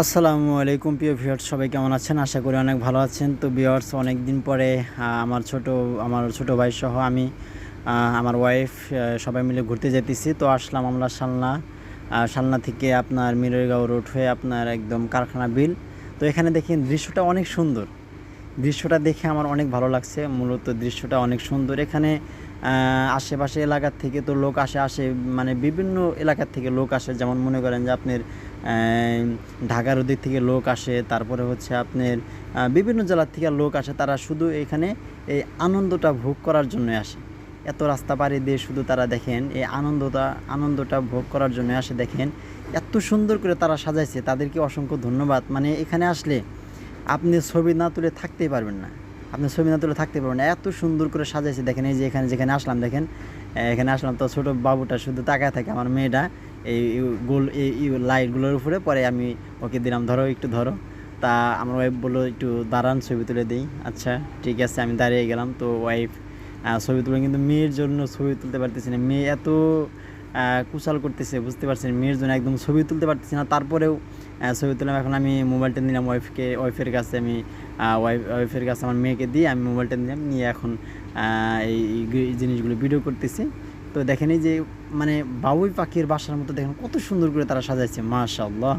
আসসালামু আলাইকুম প্রিয় ভিউয়ার্স, সবাই কেমন আছেন? আশা করি অনেক ভালো আছেন। তো ভিউয়ার্স, অনেক দিন পরে আমার ছোট ভাই সহ আমি আমার ওয়াইফ সবাই মিলে ঘুরতে যেতেছি। তো আসলাম আমরা শালনা থেকে আপনার মিরগাঁও রোড হয়ে আপনার একদম কারখানা বিল। তো এখানে দেখেন দৃশ্যটা অনেক সুন্দর। দৃশ্যটা দেখে আমার অনেক ভালো লাগছে। মূলত দৃশ্যটা অনেক সুন্দর। এখানে আশেপাশে এলাকার থেকে তো লোক আসে মানে বিভিন্ন এলাকার থেকে লোক আসে। যেমন মনে করেন যে আপনার ঢাকার ওদিক থেকে লোক আসে, তারপরে হচ্ছে আপনার বিভিন্ন জেলার থেকে লোক আসে। তারা শুধু এখানে এই আনন্দটা ভোগ করার জন্যই আসে। এত রাস্তা পাড়ি দিয়ে শুধু তারা দেখেন এই আনন্দটা ভোগ করার জন্য আসে। দেখেন এত সুন্দর করে তারা সাজাইছে, তাদেরকে অসংখ্য ধন্যবাদ। মানে এখানে আসলে আপনি ছবি না তুলে থাকতেই পারবেন না। আপনি ছবি না তুলে থাকতে পারবেন না, এত সুন্দর করে সাজাইছে। দেখেন এই যে যেখানে আসলাম, দেখেন এখানে আসলাম তো ছোটো বাবুটা শুধু তাকায় থাকে, আমার মেয়েটা এই এই লাইটগুলোর উপরে। পরে আমি ওকে দিলাম, ধরো একটু ধরো। তা আমার ওয়াইফ বললো একটু দাঁড়ান, ছবি তুলে দিই। আচ্ছা ঠিক আছে, আমি দাঁড়িয়ে গেলাম। তো ওয়াইফ ছবি তুলে, কিন্তু মেয়ের জন্য ছবি তুলতে পারতেছি না। মেয়ে এত কুশাল করতেছে, বুঝতে পারছেন, মেয়ের জন্য একদম ছবি তুলতে পারতেছি না। তারপরেও ছবি তুললাম। এখন আমি মোবাইলটা নিলাম ওয়াইফের কাছে। আমি ওয়াইফের কাছে আমার মেয়েকে দিয়ে আমি মোবাইলটা নিলাম, নিয়ে এখন এই জিনিসগুলো ভিডিও করতেছি। তো দেখেন এই যে মানে বাবুই পাখির বাসার মতো দেখেন কত সুন্দর করে তারা সাজাইছে, মাশাআল্লাহ।